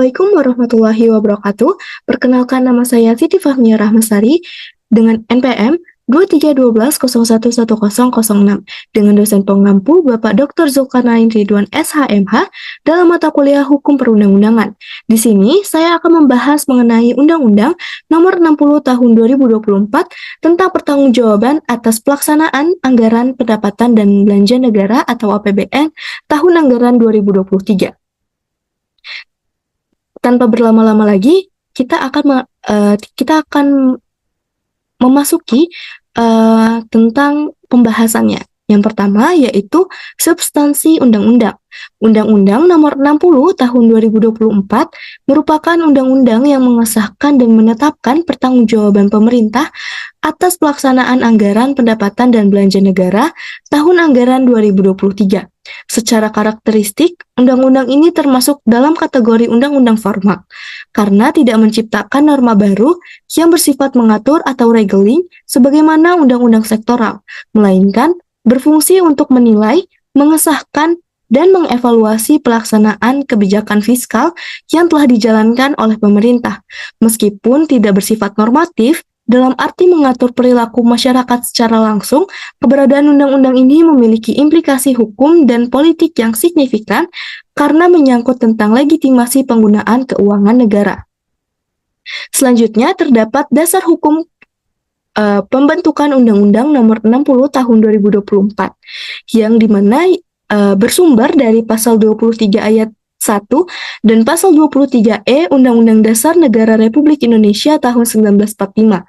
Assalamualaikum warahmatullahi wabarakatuh. Perkenalkan, nama saya Siti Fahmiyah Rahmasari dengan NPM 2312011006 dengan dosen pengampu Bapak Dr. Zulkarnain Ridwan SHMH dalam mata kuliah Hukum Perundang-undangan. Di sini saya akan membahas mengenai Undang-Undang Nomor 60 Tahun 2024 tentang pertanggungjawaban atas pelaksanaan anggaran pendapatan dan belanja negara atau APBN tahun anggaran 2023. Tanpa berlama-lama lagi, kita akan memasuki tentang pembahasannya. Yang pertama yaitu substansi undang-undang. Undang-Undang Nomor 60 Tahun 2024 merupakan undang-undang yang mengesahkan dan menetapkan pertanggungjawaban pemerintah atas pelaksanaan anggaran pendapatan dan belanja negara tahun anggaran 2023. Secara karakteristik, undang-undang ini termasuk dalam kategori undang-undang formal karena tidak menciptakan norma baru yang bersifat mengatur atau regeling sebagaimana undang-undang sektoral, melainkan berfungsi untuk menilai, mengesahkan, dan mengevaluasi pelaksanaan kebijakan fiskal yang telah dijalankan oleh pemerintah. Meskipun tidak bersifat normatif, dalam arti mengatur perilaku masyarakat secara langsung, keberadaan undang-undang ini memiliki implikasi hukum dan politik yang signifikan karena menyangkut tentang legitimasi penggunaan keuangan negara. Selanjutnya, terdapat dasar hukum pembentukan Undang-Undang Nomor 60 Tahun 2024 yang dimana bersumber dari pasal 23 ayat 1 dan pasal 23E Undang-Undang Dasar Negara Republik Indonesia tahun 1945.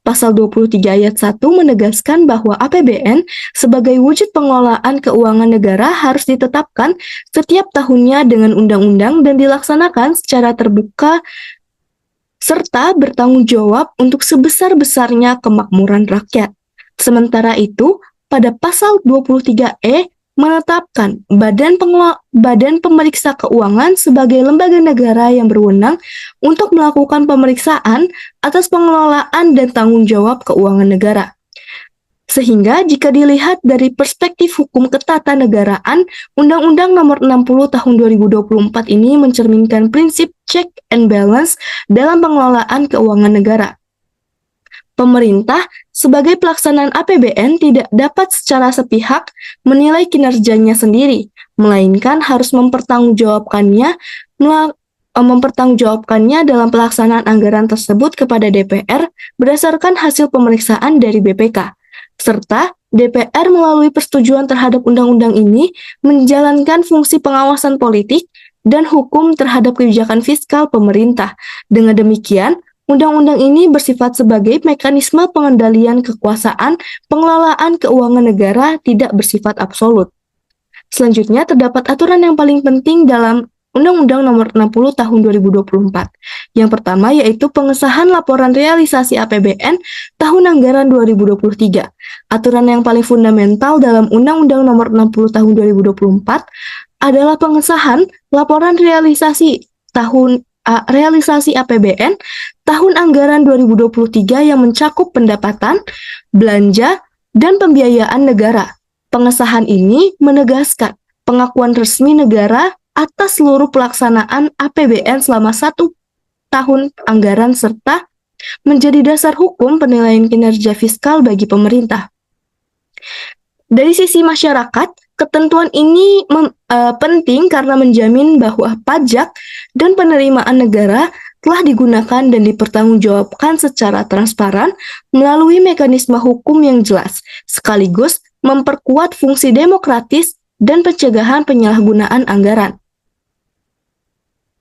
Pasal 23 ayat 1 menegaskan bahwa APBN sebagai wujud pengelolaan keuangan negara harus ditetapkan setiap tahunnya dengan undang-undang dan dilaksanakan secara terbuka serta bertanggung jawab untuk sebesar-besarnya kemakmuran rakyat. Sementara itu, pada pasal 23E menetapkan Badan Pemeriksa Keuangan sebagai lembaga negara yang berwenang untuk melakukan pemeriksaan atas pengelolaan dan tanggung jawab keuangan negara. Sehingga jika dilihat dari perspektif hukum ketatanegaraan, Undang-Undang Nomor 60 Tahun 2024 ini mencerminkan prinsip check and balance dalam pengelolaan keuangan negara. Pemerintah sebagai pelaksanaan APBN tidak dapat secara sepihak menilai kinerjanya sendiri, melainkan harus mempertanggungjawabkannya dalam pelaksanaan anggaran tersebut kepada DPR berdasarkan hasil pemeriksaan dari BPK. Serta DPR melalui persetujuan terhadap undang-undang ini menjalankan fungsi pengawasan politik dan hukum terhadap kebijakan fiskal pemerintah. Dengan demikian, undang-undang ini bersifat sebagai mekanisme pengendalian kekuasaan pengelolaan keuangan negara tidak bersifat absolut. Selanjutnya, terdapat aturan yang paling penting dalam Undang-Undang Nomor 60 Tahun 2024. Yang pertama yaitu pengesahan laporan realisasi APBN tahun anggaran 2023. Aturan yang paling fundamental dalam Undang-Undang Nomor 60 Tahun 2024 adalah pengesahan laporan realisasi APBN tahun anggaran 2023 yang mencakup pendapatan, belanja, dan pembiayaan negara. Pengesahan ini menegaskan pengakuan resmi negara atas seluruh pelaksanaan APBN selama 1 tahun anggaran serta menjadi dasar hukum penilaian kinerja fiskal bagi pemerintah. Dari sisi masyarakat, ketentuan ini penting karena menjamin bahwa pajak dan penerimaan negara telah digunakan dan dipertanggungjawabkan secara transparan melalui mekanisme hukum yang jelas, sekaligus memperkuat fungsi demokratis dan pencegahan penyalahgunaan anggaran.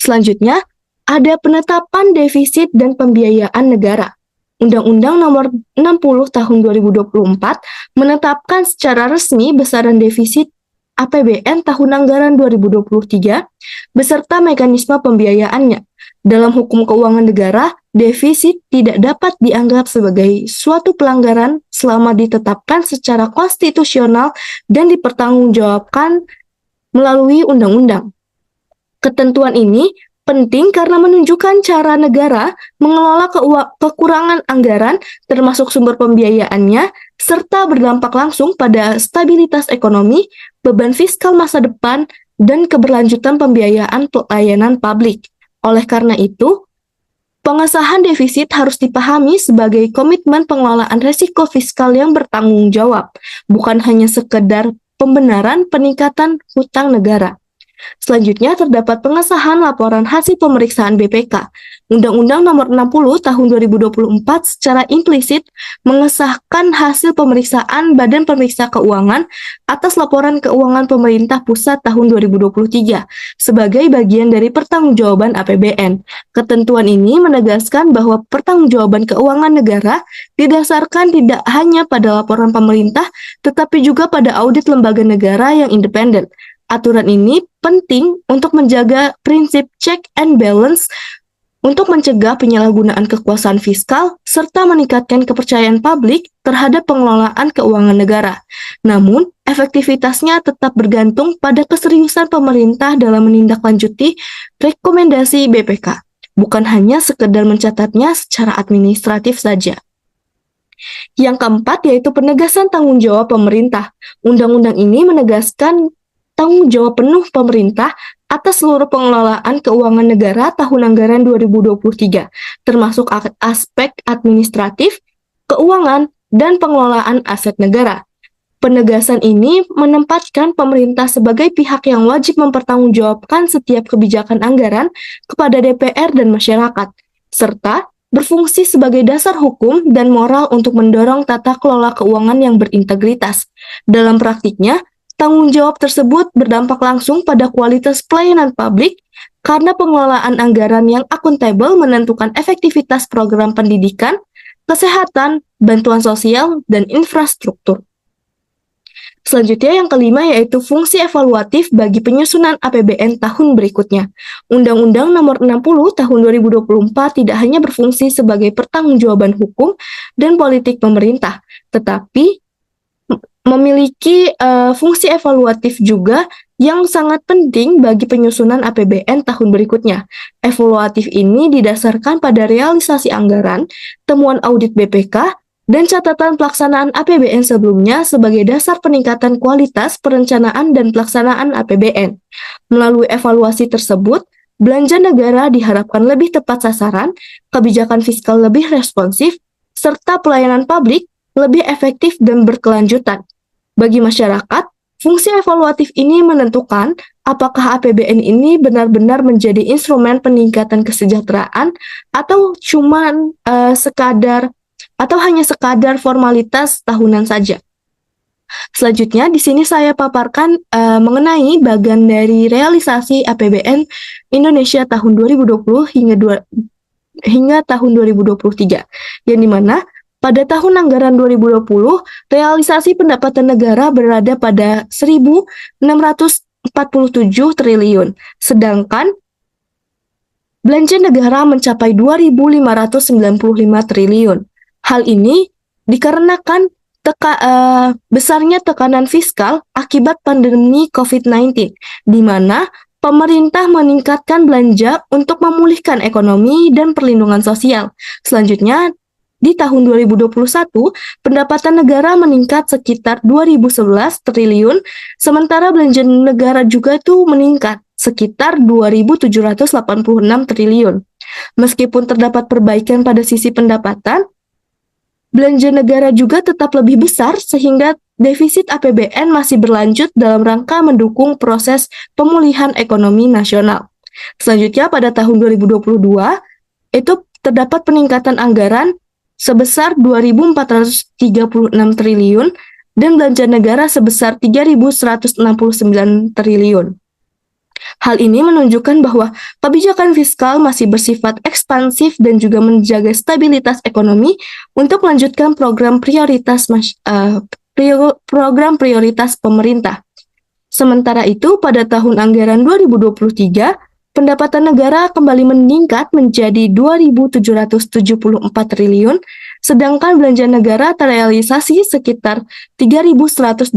Selanjutnya, ada penetapan defisit dan pembiayaan negara. Undang-Undang Nomor 60 Tahun 2024 menetapkan secara resmi besaran defisit APBN tahun anggaran 2023 beserta mekanisme pembiayaannya. Dalam hukum keuangan negara, defisit tidak dapat dianggap sebagai suatu pelanggaran selama ditetapkan secara konstitusional dan dipertanggungjawabkan melalui undang-undang. Ketentuan ini penting karena menunjukkan cara negara mengelola kekurangan anggaran termasuk sumber pembiayaannya serta berdampak langsung pada stabilitas ekonomi, beban fiskal masa depan, dan keberlanjutan pembiayaan pelayanan publik. Oleh karena itu, pengesahan defisit harus dipahami sebagai komitmen pengelolaan risiko fiskal yang bertanggung jawab, bukan hanya sekedar pembenaran peningkatan hutang negara. Selanjutnya terdapat pengesahan laporan hasil pemeriksaan BPK. Undang-Undang Nomor 60 Tahun 2024 secara implisit mengesahkan hasil pemeriksaan Badan Pemeriksa Keuangan atas laporan keuangan pemerintah pusat tahun 2023 sebagai bagian dari pertanggungjawaban APBN. Ketentuan ini menegaskan bahwa pertanggungjawaban keuangan negara didasarkan tidak hanya pada laporan pemerintah, tetapi juga pada audit lembaga negara yang independen. Aturan ini penting untuk menjaga prinsip check and balance untuk mencegah penyalahgunaan kekuasaan fiskal serta meningkatkan kepercayaan publik terhadap pengelolaan keuangan negara. Namun, efektivitasnya tetap bergantung pada keseriusan pemerintah dalam menindaklanjuti rekomendasi BPK, bukan hanya sekedar mencatatnya secara administratif saja. Yang keempat yaitu penegasan tanggung jawab pemerintah. Undang-undang ini menegaskan tanggung jawab penuh pemerintah atas seluruh pengelolaan keuangan negara tahun anggaran 2023, termasuk aspek administratif, keuangan, dan pengelolaan aset negara. Penegasan ini menempatkan pemerintah sebagai pihak yang wajib mempertanggungjawabkan setiap kebijakan anggaran kepada DPR dan masyarakat, serta berfungsi sebagai dasar hukum dan moral untuk mendorong tata kelola keuangan yang berintegritas. Dalam praktiknya, tanggung jawab tersebut berdampak langsung pada kualitas pelayanan publik karena pengelolaan anggaran yang akuntabel menentukan efektivitas program pendidikan, kesehatan, bantuan sosial, dan infrastruktur. Selanjutnya yang kelima yaitu fungsi evaluatif bagi penyusunan APBN tahun berikutnya. Undang-Undang Nomor 60 Tahun 2024 tidak hanya berfungsi sebagai pertanggungjawaban hukum dan politik pemerintah, tetapi memiliki fungsi evaluatif juga yang sangat penting bagi penyusunan APBN tahun berikutnya. Evaluatif ini didasarkan pada realisasi anggaran, temuan audit BPK, dan catatan pelaksanaan APBN sebelumnya sebagai dasar peningkatan kualitas perencanaan dan pelaksanaan APBN. Melalui evaluasi tersebut, belanja negara diharapkan lebih tepat sasaran, kebijakan fiskal lebih responsif, serta pelayanan publik lebih efektif dan berkelanjutan. Bagi masyarakat, fungsi evaluatif ini menentukan apakah APBN ini benar-benar menjadi instrumen peningkatan kesejahteraan atau hanya sekadar formalitas tahunan saja. Selanjutnya, di sini saya paparkan mengenai bagian dari realisasi APBN Indonesia tahun 2020 hingga tahun 2023, yang dimana pada tahun anggaran 2020, realisasi pendapatan negara berada pada 1.647 triliun, sedangkan belanja negara mencapai 2.595 triliun. Hal ini dikarenakan besarnya tekanan fiskal akibat pandemi COVID-19, di mana pemerintah meningkatkan belanja untuk memulihkan ekonomi dan perlindungan sosial. Selanjutnya, di tahun 2021, pendapatan negara meningkat sekitar 2.011 triliun, sementara belanja negara juga itu meningkat sekitar 2.786 triliun. Meskipun terdapat perbaikan pada sisi pendapatan, belanja negara juga tetap lebih besar sehingga defisit APBN masih berlanjut dalam rangka mendukung proses pemulihan ekonomi nasional. Selanjutnya pada tahun 2022, itu terdapat peningkatan anggaran sebesar 2.436 triliun dan belanja negara sebesar 3.169 triliun. Hal ini menunjukkan bahwa kebijakan fiskal masih bersifat ekspansif dan juga menjaga stabilitas ekonomi untuk melanjutkan program prioritas pemerintah. Sementara itu, pada tahun anggaran 2023, pendapatan negara kembali meningkat menjadi 2.774 triliun, sedangkan belanja negara terrealisasi sekitar 3.121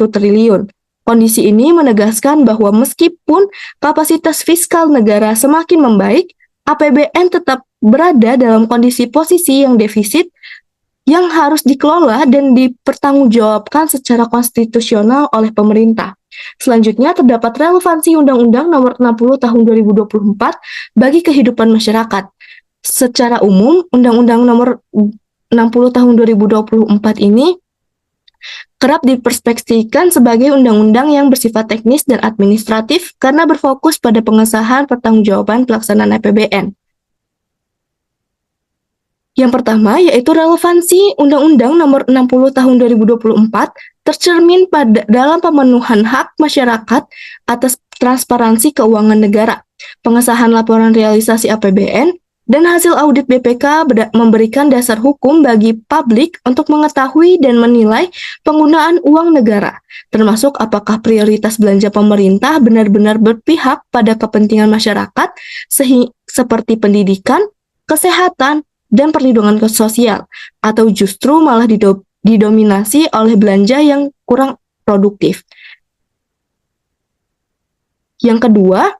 triliun. Kondisi ini menegaskan bahwa meskipun kapasitas fiskal negara semakin membaik, APBN tetap berada dalam kondisi posisi yang defisit yang harus dikelola dan dipertanggungjawabkan secara konstitusional oleh pemerintah. Selanjutnya, terdapat relevansi Undang-Undang Nomor 60 Tahun 2024 bagi kehidupan masyarakat. Secara umum, Undang-Undang Nomor 60 Tahun 2024 ini kerap diperspektifkan sebagai undang-undang yang bersifat teknis dan administratif karena berfokus pada pengesahan pertanggungjawaban pelaksanaan APBN. Yang pertama yaitu relevansi Undang-Undang Nomor 60 Tahun 2024 tercermin dalam pemenuhan hak masyarakat atas transparansi keuangan negara, pengesahan laporan realisasi APBN, dan hasil audit BPK memberikan dasar hukum bagi publik untuk mengetahui dan menilai penggunaan uang negara, termasuk apakah prioritas belanja pemerintah benar-benar berpihak pada kepentingan masyarakat seperti pendidikan, kesehatan, dan perlindungan sosial, atau justru malah didominasi oleh belanja yang kurang produktif. Yang kedua,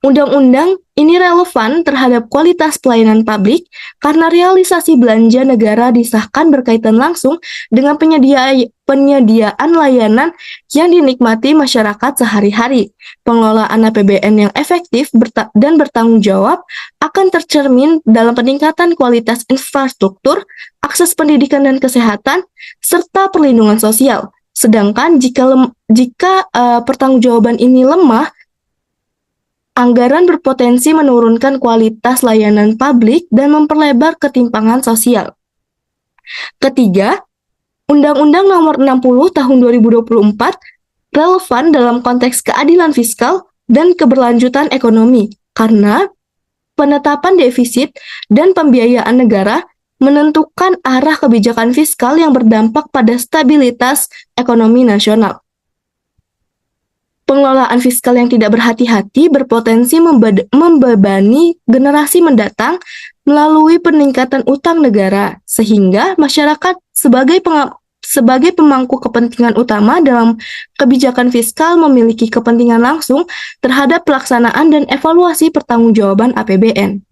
undang-undang ini relevan terhadap kualitas pelayanan publik karena realisasi belanja negara disahkan berkaitan langsung dengan penyediaan layanan yang dinikmati masyarakat sehari-hari. Pengelolaan APBN yang efektif dan bertanggung jawab akan tercermin dalam peningkatan kualitas infrastruktur, akses pendidikan dan kesehatan, serta perlindungan sosial. Sedangkan jika pertanggungjawaban ini lemah, anggaran berpotensi menurunkan kualitas layanan publik dan memperlebar ketimpangan sosial. Ketiga, Undang-Undang Nomor 60 Tahun 2024 relevan dalam konteks keadilan fiskal dan keberlanjutan ekonomi karena penetapan defisit dan pembiayaan negara menentukan arah kebijakan fiskal yang berdampak pada stabilitas ekonomi nasional. Pengelolaan fiskal yang tidak berhati-hati berpotensi membebani generasi mendatang melalui peningkatan utang negara, sehingga masyarakat sebagai pemangku kepentingan utama dalam kebijakan fiskal memiliki kepentingan langsung terhadap pelaksanaan dan evaluasi pertanggungjawaban APBN.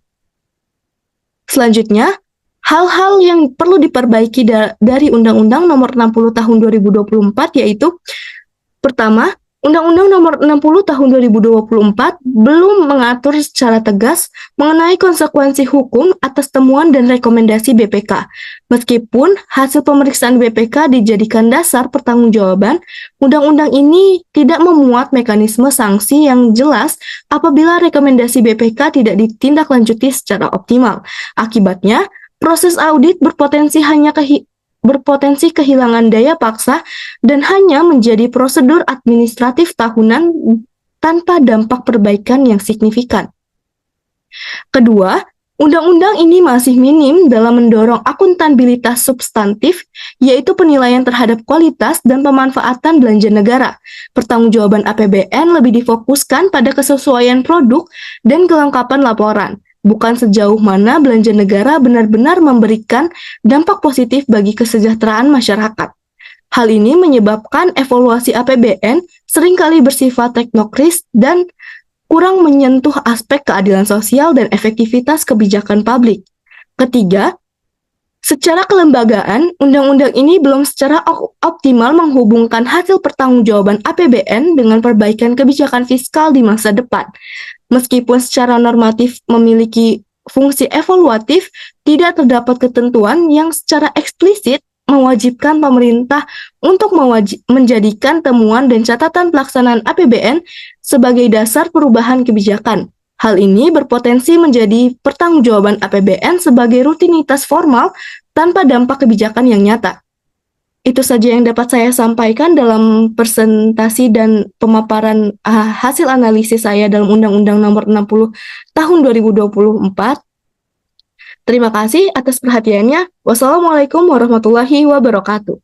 Selanjutnya, hal-hal yang perlu diperbaiki dari Undang-Undang Nomor 60 Tahun 2024 yaitu pertama, Undang-Undang Nomor 60 Tahun 2024 belum mengatur secara tegas mengenai konsekuensi hukum atas temuan dan rekomendasi BPK. Meskipun hasil pemeriksaan BPK dijadikan dasar pertanggungjawaban, undang-undang ini tidak memuat mekanisme sanksi yang jelas apabila rekomendasi BPK tidak ditindaklanjuti secara optimal. Akibatnya, proses audit berpotensi kehilangan daya paksa dan hanya menjadi prosedur administratif tahunan tanpa dampak perbaikan yang signifikan. Kedua, undang-undang ini masih minim dalam mendorong akuntabilitas substantif, yaitu penilaian terhadap kualitas dan pemanfaatan belanja negara. Pertanggungjawaban APBN lebih difokuskan pada kesesuaian produk dan kelengkapan laporan, bukan sejauh mana belanja negara benar-benar memberikan dampak positif bagi kesejahteraan masyarakat. Hal ini menyebabkan evaluasi APBN seringkali bersifat teknokris dan kurang menyentuh aspek keadilan sosial dan efektivitas kebijakan publik. Ketiga, secara kelembagaan, undang-undang ini belum secara optimal menghubungkan hasil pertanggungjawaban APBN dengan perbaikan kebijakan fiskal di masa depan. Meskipun secara normatif memiliki fungsi evaluatif, tidak terdapat ketentuan yang secara eksplisit mewajibkan pemerintah untuk menjadikan temuan dan catatan pelaksanaan APBN sebagai dasar perubahan kebijakan. Hal ini berpotensi menjadi pertanggungjawaban APBN sebagai rutinitas formal tanpa dampak kebijakan yang nyata. Itu saja yang dapat saya sampaikan dalam presentasi dan pemaparan hasil analisis saya dalam Undang-Undang Nomor 60 Tahun 2024. Terima kasih atas perhatiannya. Wassalamualaikum warahmatullahi wabarakatuh.